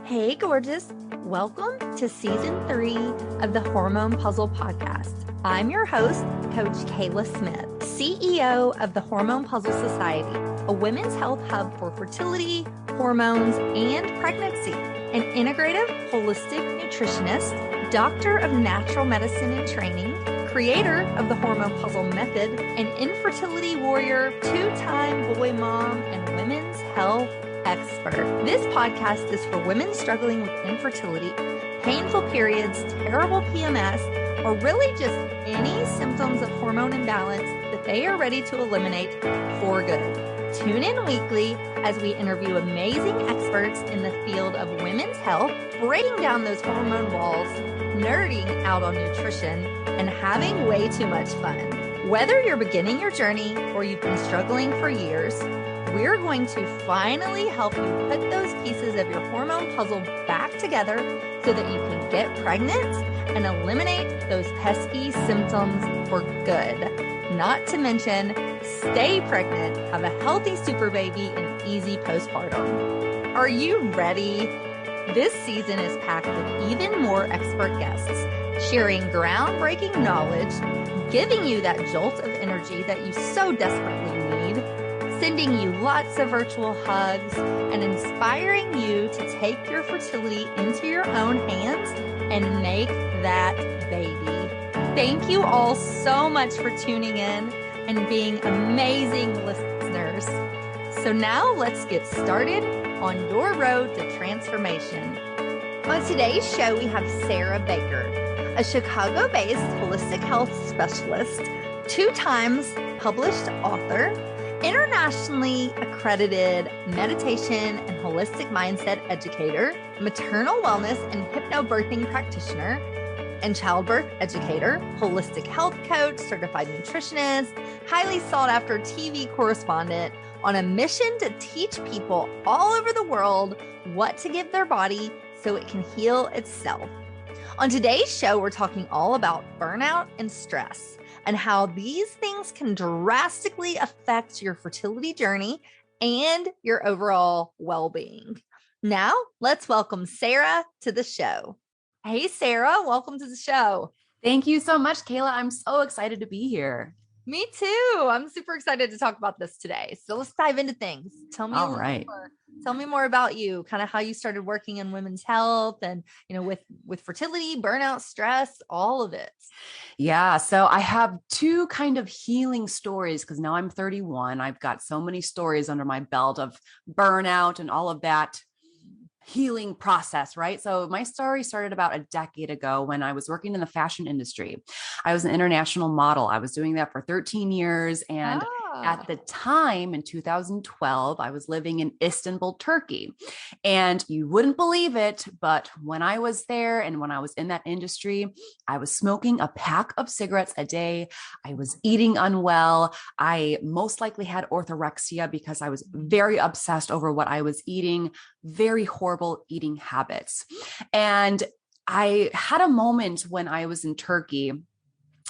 Hey, gorgeous. Welcome to season 3 of the Hormone Puzzle Podcast. I'm your host, Coach Kayla Smith, CEO of the Hormone Puzzle Society, a women's health hub for fertility, hormones, and pregnancy, an integrative, holistic nutritionist, doctor of natural medicine and training, creator of the Hormone Puzzle Method, an infertility warrior, 2-time boy mom, and women's health expert. This podcast is for women struggling with infertility, painful periods, terrible PMS, or really just any symptoms of hormone imbalance that they are ready to eliminate for good. Tune in weekly as we interview amazing experts in the field of women's health, breaking down those hormone walls, nerding out on nutrition, and having way too much fun. Whether you're beginning your journey or you've been struggling for years, we're going to finally help you put those pieces of your hormone puzzle back together so that you can get pregnant and eliminate those pesky symptoms for good. Not to mention, stay pregnant, have a healthy super baby, and easy postpartum. Are you ready? This season is packed with even more expert guests, sharing groundbreaking knowledge, giving you that jolt of energy that you so desperately need, sending you lots of virtual hugs, and inspiring you to take your fertility into your own hands and make that baby. Thank you all so much for tuning in and being amazing listeners. So now let's get started on your road to transformation. On today's show, we have Sarah Baker, a Chicago-based holistic health specialist, 2 times published author, internationally accredited meditation and holistic mindset educator, maternal wellness and hypnobirthing practitioner, and childbirth educator, holistic health coach, certified nutritionist, highly sought after TV correspondent, on a mission to teach people all over the world what to give their body so it can heal itself. On today's show, we're talking all about burnout and stress, and how these things can drastically affect your fertility journey and your overall well-being. Now, let's welcome Sarah to the show. Hey, Sarah, welcome to the show. Thank you so much, Kayla. I'm so excited to be here. Me too. I'm super excited to talk about this today. So let's dive into things. Tell me more. Tell me more about you, kind of how you started working in women's health and, with fertility, burnout, stress, all of it. Yeah. So I have 2 kind of healing stories because now I'm 31. I've got so many stories under my belt of burnout and all of that healing process, right? So my story started about a decade ago when I was working in the fashion industry. I was an international model. I was doing that for 13 years. And at the time in 2012, I was living in Istanbul, Turkey. And you wouldn't believe it, but when I was there and when I was in that industry, I was smoking a pack of cigarettes a day. I was eating unwell. I most likely had orthorexia because I was very obsessed over what I was eating, very horrible eating habits. And I had a moment when I was in Turkey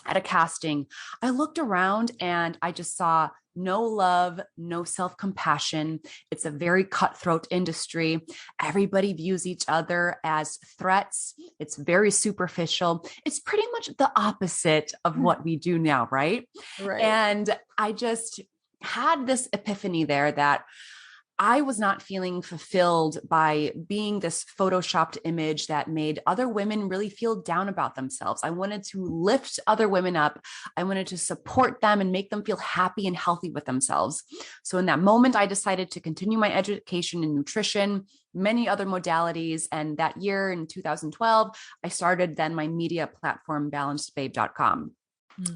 at a casting. I looked around and I just saw no love, no self-compassion. It's a very cutthroat industry. Everybody views each other as threats. It's very superficial. It's pretty much the opposite of what we do now, right? Right. And I just had this epiphany there that I was not feeling fulfilled by being this photoshopped image that made other women really feel down about themselves. I wanted to lift other women up. I wanted to support them and make them feel happy and healthy with themselves. So in that moment, I decided to continue my education in nutrition, many other modalities. And that year in 2012, I started then my media platform, balancedbabe.com.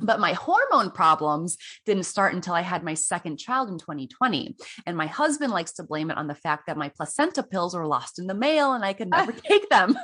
But my hormone problems didn't start until I had my second child in 2020. And my husband likes to blame it on the fact that my placenta pills were lost in the mail and I could never take them.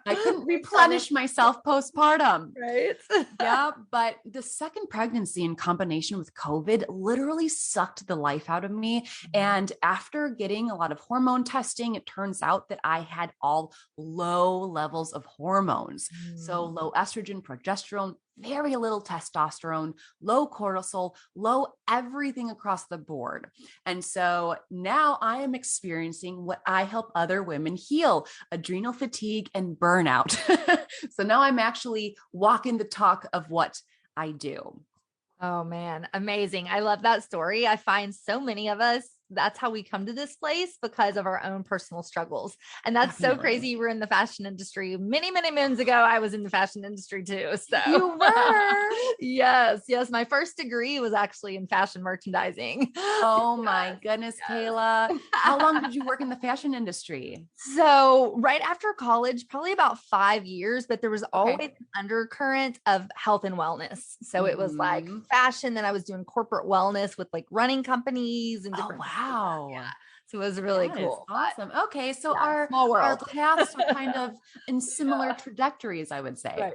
I couldn't replenish myself postpartum. Right. Yeah. But the second pregnancy in combination with COVID literally sucked the life out of me. And after getting a lot of hormone testing, it turns out that I had all low levels of hormones. So low estrogen, progesterone, very little testosterone, low cortisol, low everything across the board. And so now I am experiencing what I help other women heal: adrenal fatigue and burnout. So now I'm actually walking the talk of what I do. Oh man, amazing. I love that story. I find so many of us, that's how we come to this place, because of our own personal struggles. And that's so Definitely. crazy. We're in the fashion industry. Many, many moons ago, I was in the fashion industry too. So You were. yes. My first degree was actually in fashion merchandising. Oh my goodness, Kayla. How long did you work in the fashion industry? So right after college, probably about 5 years, but there was always an undercurrent of health and wellness. So it was like fashion. Then I was doing corporate wellness with like running companies and different. Wow. Yeah. So it was really That cool. is awesome. Okay. So Yeah, small our world. paths are kind of in similar trajectories, I would say.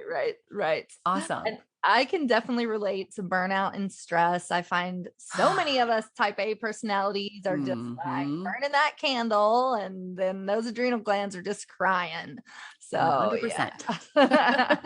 Right. Awesome. And I can definitely relate to burnout and stress. I find so many of us type A personalities are just like burning that candle, and then those adrenal glands are just crying. So 100%. yeah.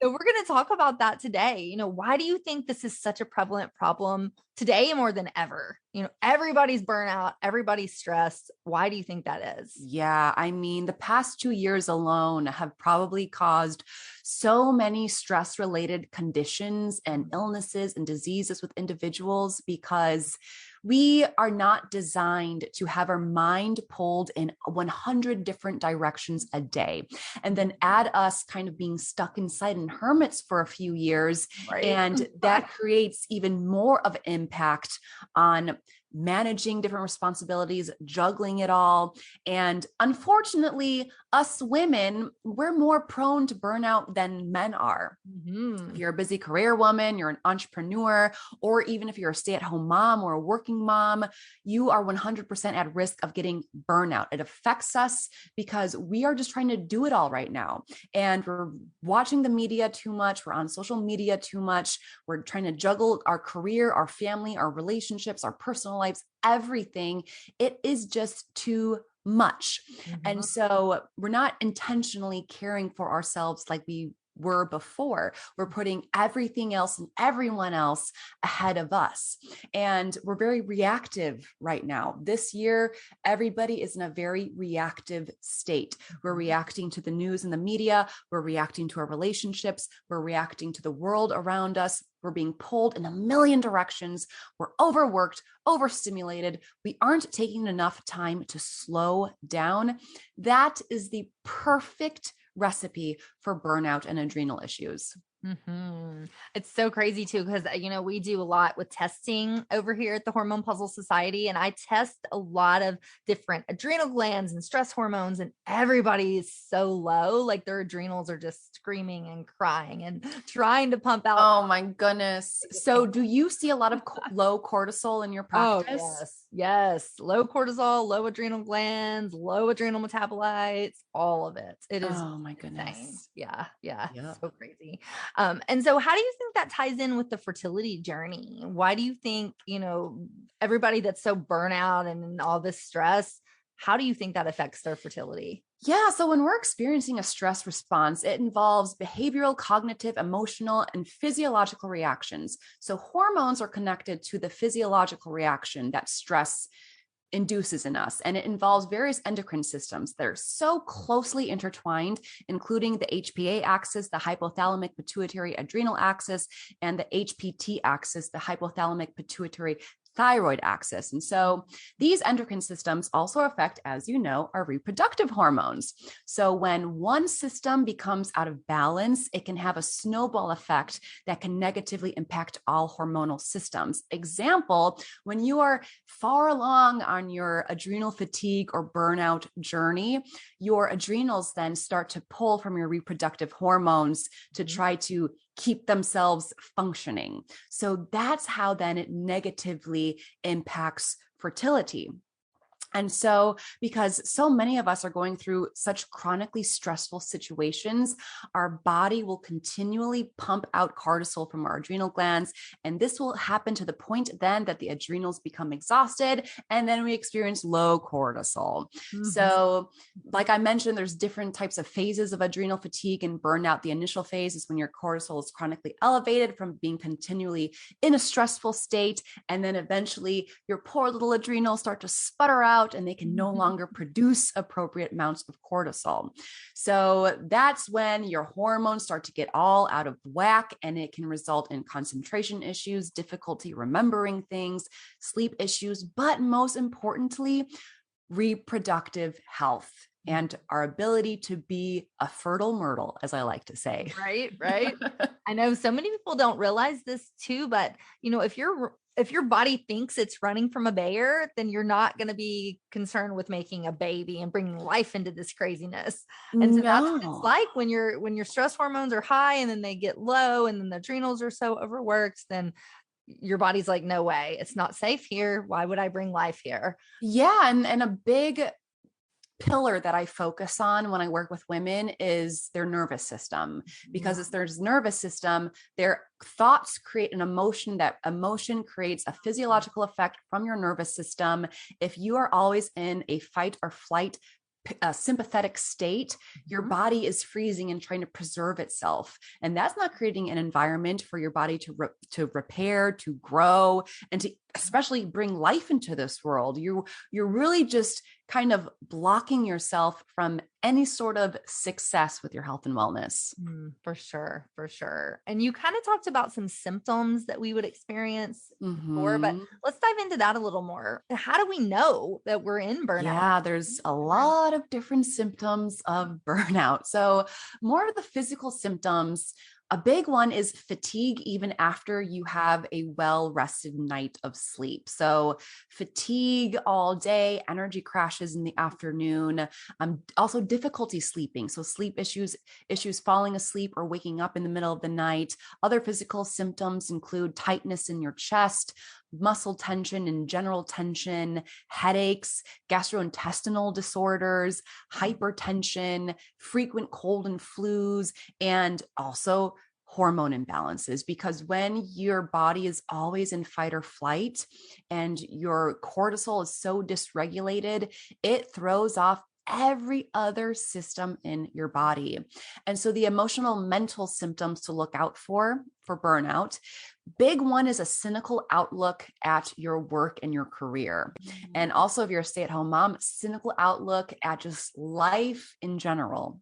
So we're going to talk about that today. Why do you think this is such a prevalent problem today more than ever? Everybody's burnout, everybody's stressed. Why do you think that is? Yeah, I mean, the past 2 years alone have probably caused so many stress-related conditions and illnesses and diseases with individuals, because we are not designed to have our mind pulled in 100 different directions a day. And then add us kind of being stuck inside in hermits for a few years. Right. And that creates even more of an impact on managing different responsibilities, juggling it all. And unfortunately, us women, we're more prone to burnout than men are. If you're a busy career woman, you're an entrepreneur, or even if you're a stay-at-home mom or a working mom, you are 100% at risk of getting burnout. It affects us because we are just trying to do it all right now. And we're watching the media too much. We're on social media too much. We're trying to juggle our career, our family, our relationships, our personal lives, everything. It is just too much. And so we're not intentionally caring for ourselves like we were before. We're putting everything else and everyone else ahead of us. And we're very reactive right now. This year, everybody is in a very reactive state. We're reacting to the news and the media. We're reacting to our relationships. We're reacting to the world around us. We're being pulled in a million directions. We're overworked, overstimulated. We aren't taking enough time to slow down. That is the perfect recipe for burnout and adrenal issues. It's so crazy too, because we do a lot with testing over here at the Hormone P.U.Z.Z.L.E Society, and I test a lot of different adrenal glands and stress hormones, and everybody is so low, like their adrenals are just screaming and crying and trying to pump out. Oh my goodness. So do you see a lot of low cortisol in your practice? Oh, yes. Low cortisol, low adrenal glands, low adrenal metabolites, all of it. It is. Oh my goodness. Insane. Yeah. Yep. So crazy. And so how do you think that ties in with the fertility journey? Why do you think, everybody that's so burnout and all this stress, how do you think that affects their fertility? Yeah. So when we're experiencing a stress response, it involves behavioral, cognitive, emotional, and physiological reactions. So hormones are connected to the physiological reaction that stress induces in us. And it involves various endocrine systems that are so closely intertwined, including the HPA axis, the hypothalamic pituitary adrenal axis, and the HPT axis, the hypothalamic pituitary thyroid axis. And so these endocrine systems also affect, as you know, our reproductive hormones. So when one system becomes out of balance, it can have a snowball effect that can negatively impact all hormonal systems. Example, when you are far along on your adrenal fatigue or burnout journey, your adrenals then start to pull from your reproductive hormones to try to keep themselves functioning. So that's how then it negatively impacts fertility. And so, because so many of us are going through such chronically stressful situations, our body will continually pump out cortisol from our adrenal glands. And this will happen to the point then that the adrenals become exhausted, and then we experience low cortisol. So, like I mentioned, there's different types of phases of adrenal fatigue and burnout. The initial phase is when your cortisol is chronically elevated from being continually in a stressful state. And then eventually your poor little adrenals start to sputter out and they can no longer produce appropriate amounts of cortisol. So that's when your hormones start to get all out of whack, and it can result in concentration issues, difficulty remembering things, sleep issues, but most importantly, reproductive health and our ability to be a fertile myrtle, as I like to say. Right. I know so many people don't realize this too, but if your body thinks it's running from a bear, then you're not going to be concerned with making a baby and bringing life into this craziness. And so that's what it's like when your stress hormones are high and then they get low and then the adrenals are so overworked, then your body's like, no way, it's not safe here. Why would I bring life here? Yeah. And a big pillar that I focus on when I work with women is their nervous system, because it's their nervous system, their thoughts create an emotion, that emotion creates a physiological effect from your nervous system. If you are always in a fight or flight sympathetic state, your body is freezing and trying to preserve itself. And that's not creating an environment for your body to repair, to grow, and to especially bring life into this world. You're really just kind of blocking yourself from any sort of success with your health and wellness. For sure. And you kind of talked about some symptoms that we would experience before, but let's dive into that a little more. How do we know that we're in burnout? Yeah, there's a lot of different symptoms of burnout. So more of the physical symptoms. A big one is fatigue, even after you have a well-rested night of sleep. So fatigue all day, energy crashes in the afternoon, also difficulty sleeping. So sleep issues falling asleep or waking up in the middle of the night. Other physical symptoms include tightness in your chest, muscle tension and general tension, headaches, gastrointestinal disorders, hypertension, frequent cold and flus, and also hormone imbalances. Because when your body is always in fight or flight and your cortisol is so dysregulated, it throws off every other system in your body. And so the emotional, mental symptoms to look out for burnout, big one is a cynical outlook at your work and your career. And also, if you're a stay-at-home mom, cynical outlook at just life in general.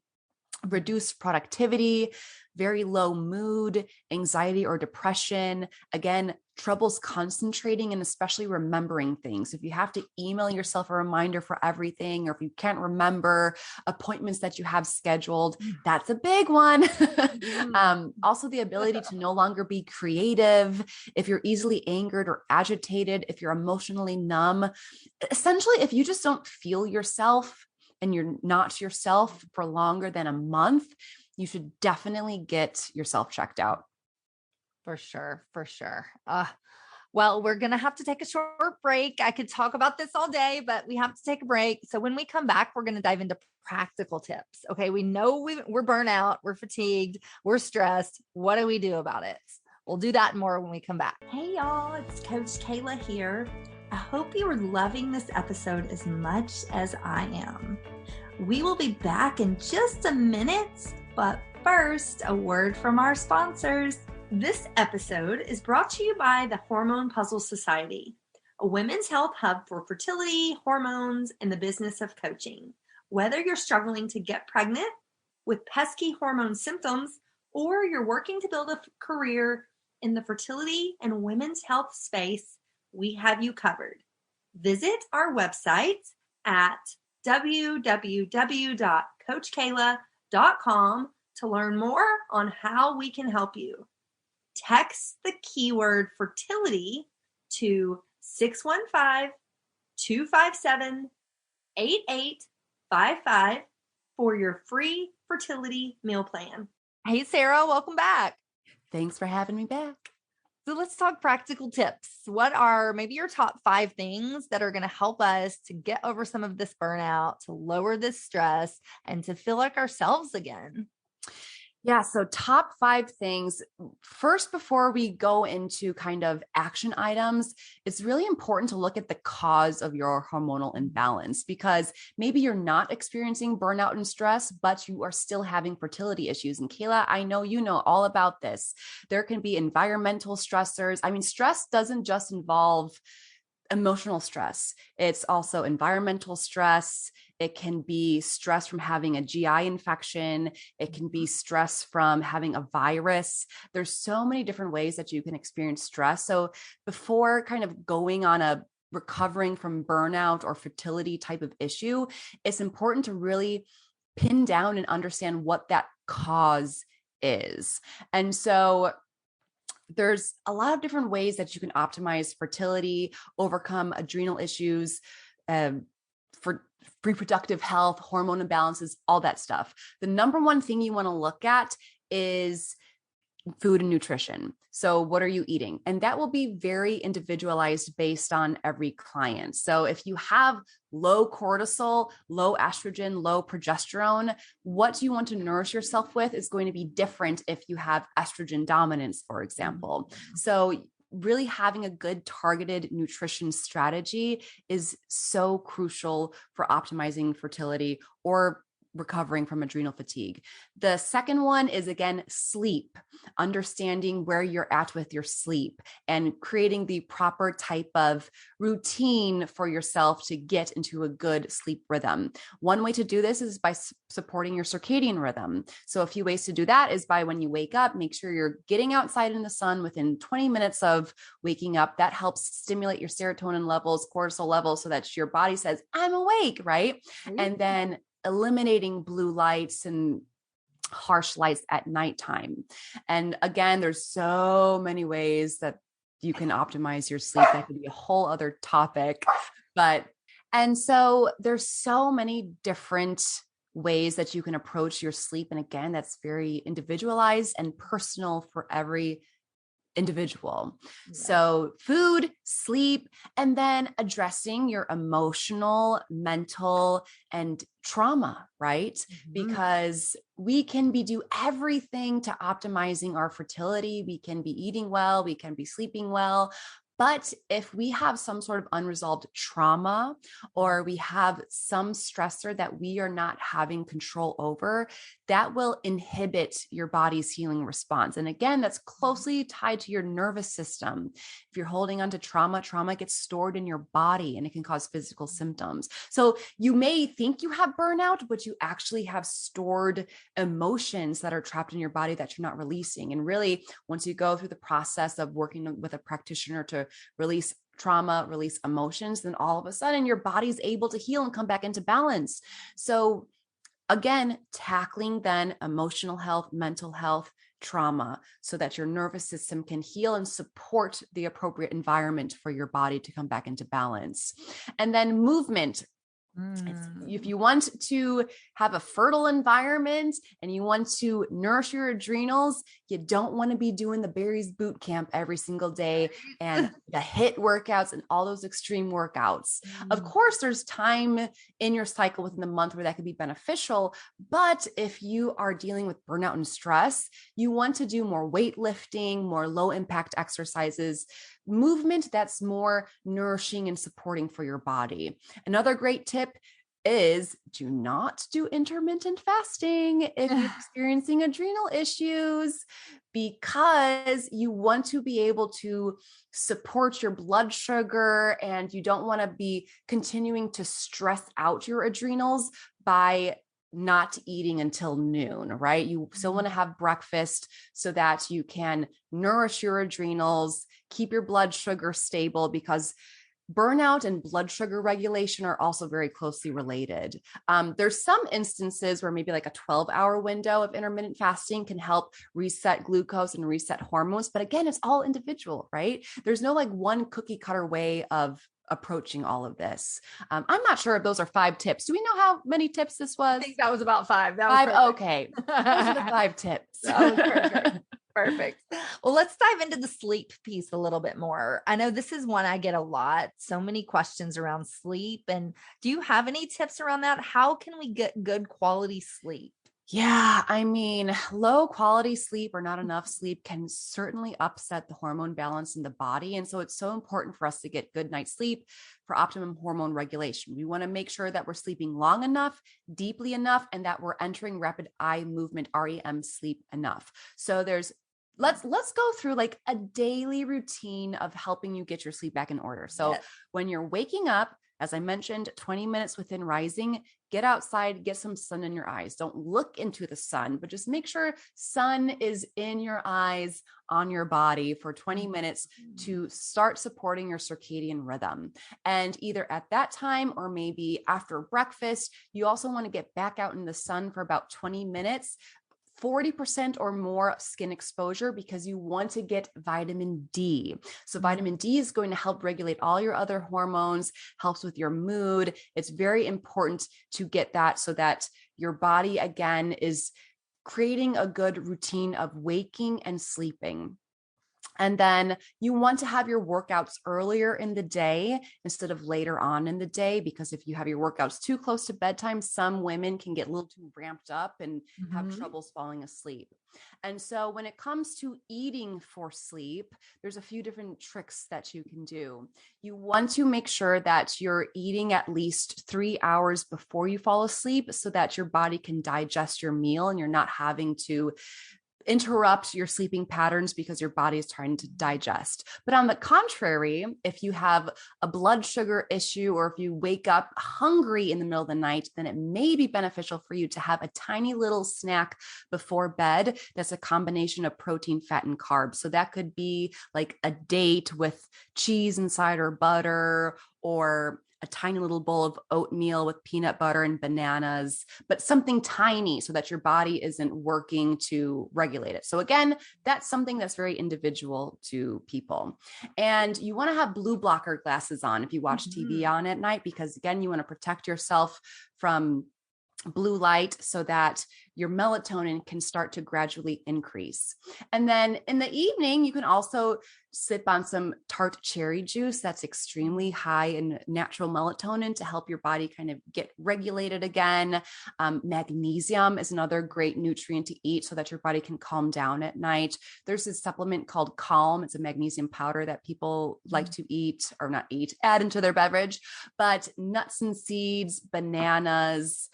Reduced productivity, very low mood, anxiety or depression. Again, troubles concentrating and especially remembering things. If you have to email yourself a reminder for everything, or if you can't remember appointments that you have scheduled, that's a big one. Also, the ability to no longer be creative, if you're easily angered or agitated, if you're emotionally numb. Essentially, if you just don't feel yourself and you're not yourself for longer than a month, you should definitely get yourself checked out. For sure. Well, we're going to have to take a short break. I could talk about this all day, but we have to take a break. So when we come back, we're going to dive into practical tips. Okay. We know we're burnout, we're fatigued, we're stressed. What do we do about it? We'll do that and more when we come back. Hey y'all, it's Coach Kayla here. I hope you are loving this episode as much as I am. We will be back in just a minute, but first, a word from our sponsors. This episode is brought to you by the Hormone P.U.Z.Z.L.E Society, a women's health hub for fertility, hormones, and the business of coaching. Whether you're struggling to get pregnant with pesky hormone symptoms, or you're working to build a career in the fertility and women's health space, we have you covered. Visit our website at www.coachkayla.com to learn more on how we can help you. Text the keyword fertility to 615-257-8855 for your free fertility meal plan. Hey, Sarah, welcome back. Thanks for having me back. So let's talk practical tips. What are maybe your top 5 things that are going to help us to get over some of this burnout, to lower this stress, and to feel like ourselves again? Yeah. So top 5 things. First, before we go into kind of action items, it's really important to look at the cause of your hormonal imbalance, because maybe you're not experiencing burnout and stress, but you are still having fertility issues. And Kayla, I know you know all about this. There can be environmental stressors. I mean, stress doesn't just involve emotional stress. It's also environmental stress. It can be stress from having a GI infection. It can be stress from having a virus. There's so many different ways that you can experience stress. So before kind of going on a recovering from burnout or fertility type of issue, it's important to really pin down and understand what that cause is. And so there's a lot of different ways that you can optimize fertility, overcome adrenal issues, for reproductive health, hormone imbalances, all that stuff. The number one thing you want to look at is food and nutrition. So what are you eating? And that will be very individualized based on every client. So if you have low cortisol, low estrogen, low progesterone, what you want to nourish yourself with is going to be different if you have estrogen dominance, for example. So really having a good targeted nutrition strategy is so crucial for optimizing fertility or recovering from adrenal fatigue. The second one is, again, sleep, understanding where you're at with your sleep and creating the proper type of routine for yourself to get into a good sleep rhythm. One way to do this is by supporting your circadian rhythm. So a few ways to do that is by when you wake up, make sure you're getting outside in the sun within 20 minutes of waking up. That helps stimulate your serotonin levels, cortisol levels, so that your body says, I'm awake, right? Mm-hmm. And then eliminating blue lights and harsh lights at nighttime. And again, there's so many ways that you can optimize your sleep. That could be a whole other topic, and so there's so many different ways that you can approach your sleep. And again, that's very individualized and personal for every individual. Yeah. So food, sleep, and then addressing your emotional, mental, and trauma, right? Mm-hmm. Because we can do everything to optimizing our fertility. We can be eating well, we can be sleeping well. But if we have some sort of unresolved trauma, or we have some stressor that we are not having control over, that will inhibit your body's healing response. And again, that's closely tied to your nervous system. If you're holding on to trauma gets stored in your body and it can cause physical symptoms. So you may think you have burnout, but you actually have stored emotions that are trapped in your body that you're not releasing. And really, once you go through the process of working with a practitioner to release trauma, release emotions, then all of a sudden your body's able to heal and come back into balance. So again, tackling then emotional health, mental health, trauma, so that your nervous system can heal and support the appropriate environment for your body to come back into balance. And then movement. If you want to have a fertile environment and you want to nourish your adrenals, you don't want to be doing the berries boot camp every single day and the HIIT workouts and all those extreme workouts. Of course, there's time in your cycle within the month where that could be beneficial. But if you are dealing with burnout and stress, you want to do more weightlifting, more low impact exercises, movement that's more nourishing and supporting for your body. Another great tip is do not do intermittent fasting if you're experiencing adrenal issues, because you want to be able to support your blood sugar and you don't want to be continuing to stress out your adrenals by not eating until noon, right? You still want to have breakfast so that you can nourish your adrenals, keep your blood sugar stable, because burnout and blood sugar regulation are also very closely related. There's some instances where maybe like a 12-hour window of intermittent fasting can help reset glucose and reset hormones. But again, it's all individual, right? There's no like one cookie cutter way of approaching all of this. I'm not sure if those are 5 tips. Do we know how many tips this was? I think that was about 5. That was 5. Okay. Those are the 5 tips. That was perfect. Perfect. Well, let's dive into the sleep piece a little bit more. I know this is one I get a lot. So many questions around sleep. And do you have any tips around that? How can we get good quality sleep? Yeah, I mean, low quality sleep or not enough sleep can certainly upset the hormone balance in the body. And so it's so important for us to get good night's sleep for optimum hormone regulation. We want to make sure that we're sleeping long enough, deeply enough, and that we're entering rapid eye movement, REM sleep enough. So let's go through like a daily routine of helping you get your sleep back in order. So when you're waking up, as I mentioned, 20 minutes within rising, get outside, get some sun in your eyes. Don't look into the sun, but just make sure sun is in your eyes, on your body for 20 minutes to start supporting your circadian rhythm. And either at that time or maybe after breakfast, you also want to get back out in the sun for about 20 minutes. 40% or more skin exposure because you want to get vitamin D. So vitamin D is going to help regulate all your other hormones, helps with your mood. It's very important to get that so that your body again is creating a good routine of waking and sleeping. And then you want to have your workouts earlier in the day instead of later on in the day, because if you have your workouts too close to bedtime, some women can get a little too ramped up and have troubles falling asleep. And so when it comes to eating for sleep, there's a few different tricks that you can do. You want to make sure that you're eating at least 3 hours before you fall asleep so that your body can digest your meal and you're not having to interrupt your sleeping patterns because your body is trying to digest. But on the contrary, if you have a blood sugar issue or if you wake up hungry in the middle of the night, then it may be beneficial for you to have a tiny little snack before bed that's a combination of protein, fat, and carbs. So that could be like a date with cheese inside or butter, or a tiny little bowl of oatmeal with peanut butter and bananas, but something tiny so that your body isn't working to regulate it. So again, that's something that's very individual to people. And you want to have blue blocker glasses on if you watch TV on at night, because again, you want to protect yourself from blue light so that your melatonin can start to gradually increase. And then in the evening, you can also sip on some tart cherry juice that's extremely high in natural melatonin to help your body kind of get regulated again. Magnesium is another great nutrient to eat so that your body can calm down at night. There's this supplement called Calm. It's a magnesium powder that people like to eat, or not eat, add into their beverage, but nuts and seeds, bananas,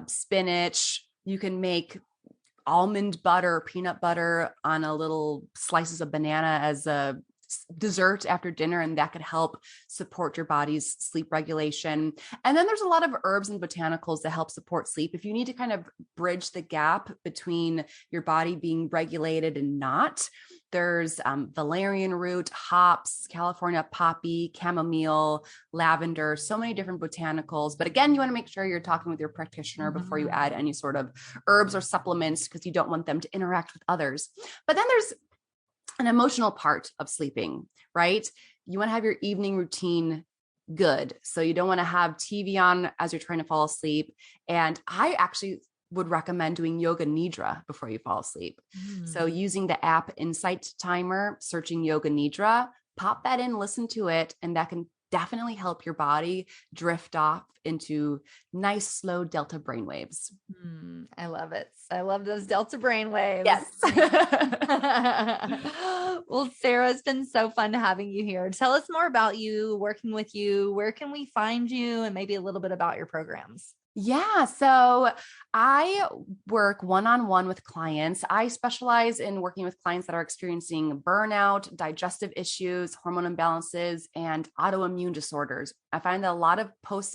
spinach. You can make almond butter, peanut butter on a little slices of banana as a dessert after dinner, and that could help support your body's sleep regulation. And then there's a lot of herbs and botanicals that help support sleep. If you need to kind of bridge the gap between your body being regulated and not, there's valerian root, hops, California poppy, chamomile, lavender, so many different botanicals. But again, you want to make sure you're talking with your practitioner before you add any sort of herbs or supplements, because you don't want them to interact with others. But then there's an emotional part of sleeping, right? You want to have your evening routine good. So you don't want to have TV on as you're trying to fall asleep. And I actually would recommend doing yoga nidra before you fall asleep. So using the app Insight Timer, searching yoga nidra, pop that in, listen to it, and that can definitely help your body drift off into nice, slow delta brainwaves. I love it. I love those delta brainwaves. Yes. Well, Sarah, it's been so fun having you here. Tell us more about you, working with you. Where can we find you? And maybe a little bit about your programs. Yeah. So I work one-on-one with clients. I specialize in working with clients that are experiencing burnout, digestive issues, hormone imbalances, and autoimmune disorders. I find that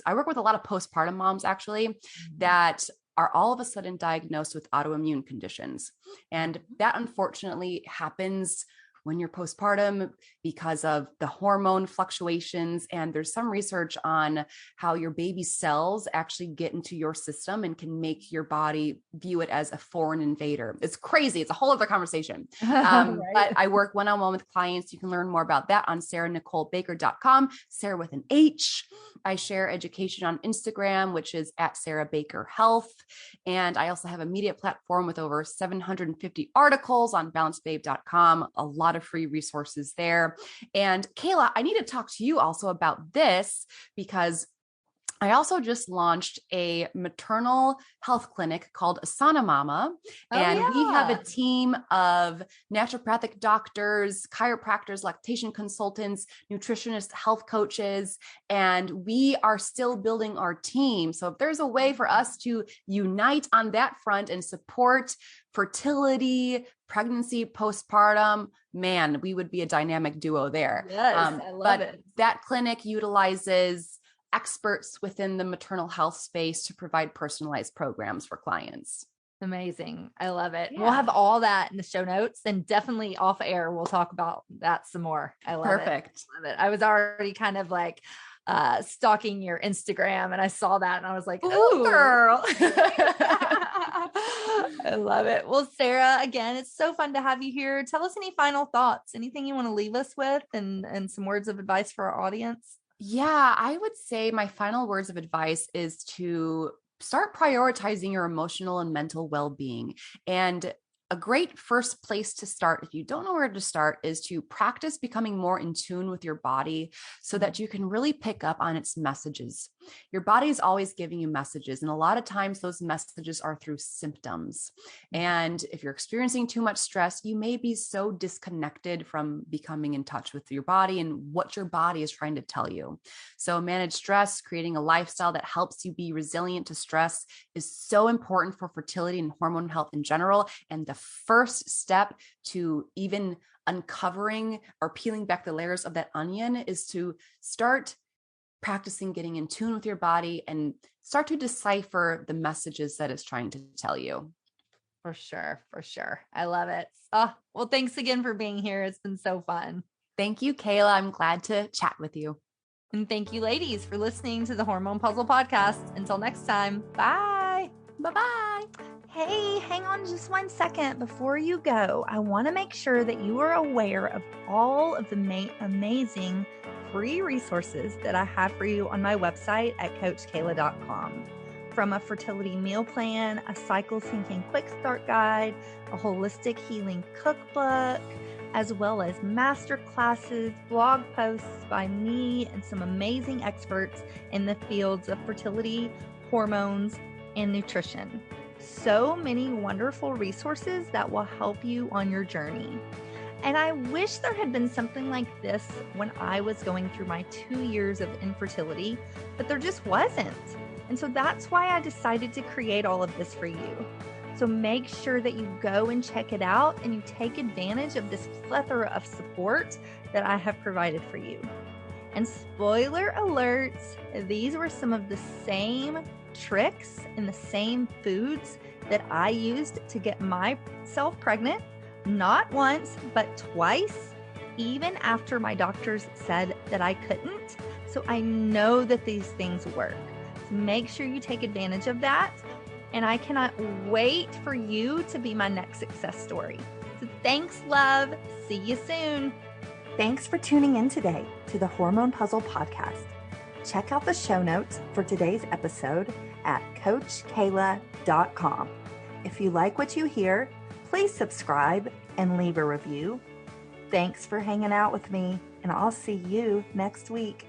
I work with a lot of postpartum moms actually that are all of a sudden diagnosed with autoimmune conditions. And that unfortunately happens when you're postpartum because of the hormone fluctuations. And there's some research on how your baby's cells actually get into your system and can make your body view it as a foreign invader. It's crazy. It's a whole other conversation. Right. But I work one-on-one with clients. You can learn more about that on sarahnicolebaker.com, Sarah with an H. I share education on Instagram, which is at Sarah Baker Health. And I also have a media platform with over 750 articles on balancebabe.com, a lot of free resources there. And Kayla, I need to talk to you also about this because I also just launched a maternal health clinic called Asana Mama. And we have a team of naturopathic doctors, chiropractors, lactation consultants, nutritionists, health coaches, and we are still building our team. So if there's a way for us to unite on that front and support fertility, pregnancy, postpartum, man, we would be a dynamic duo there. Yes, I love it. That clinic utilizes experts within the maternal health space to provide personalized programs for clients. Amazing. I love it. Yeah. We'll have all that in the show notes, and definitely off air, we'll talk about that some more. I love it. Perfect. Love it. I was already kind of like stalking your Instagram, and I saw that and I was like, oh, girl. I love it. Well, Sarah, again, it's so fun to have you here. Tell us any final thoughts, anything you want to leave us with, and some words of advice for our audience. Yeah, I would say my final words of advice is to start prioritizing your emotional and mental well-being. And a great first place to start, if you don't know where to start, is to practice becoming more in tune with your body so that you can really pick up on its messages. Your body is always giving you messages, and a lot of times those messages are through symptoms. And if you're experiencing too much stress, you may be so disconnected from becoming in touch with your body and what your body is trying to tell you. So manage stress, creating a lifestyle that helps you be resilient to stress is so important for fertility and hormone health in general. And the first step to even uncovering or peeling back the layers of that onion is to start practicing getting in tune with your body and start to decipher the messages that it's trying to tell you. For sure. For sure. I love it. Oh, well, thanks again for being here. It's been so fun. Thank you, Kayla. I'm glad to chat with you. And thank you, ladies, for listening to the Hormone Puzzle Podcast. Until next time, bye. Bye-bye. Hey, hang on just 1 second before you go. I want to make sure that you are aware of all of the amazing free resources that I have for you on my website at coachkayla.com. From a fertility meal plan, a cycle syncing quick start guide, a holistic healing cookbook, as well as master classes, blog posts by me and some amazing experts in the fields of fertility, hormones, and nutrition. So many wonderful resources that will help you on your journey. And I wish there had been something like this when I was going through my 2 years of infertility, but there just wasn't. And so that's why I decided to create all of this for you. So make sure that you go and check it out and you take advantage of this plethora of support that I have provided for you. And spoiler alerts, these were some of the same tricks and the same foods that I used to get myself pregnant, not once, but twice, even after my doctors said that I couldn't. So I know that these things work. So make sure you take advantage of that. And I cannot wait for you to be my next success story. So thanks, love. See you soon. Thanks for tuning in today to the Hormone Puzzle Podcast. Check out the show notes for today's episode at coachkayla.com. If you like what you hear, please subscribe and leave a review. Thanks for hanging out with me, and I'll see you next week.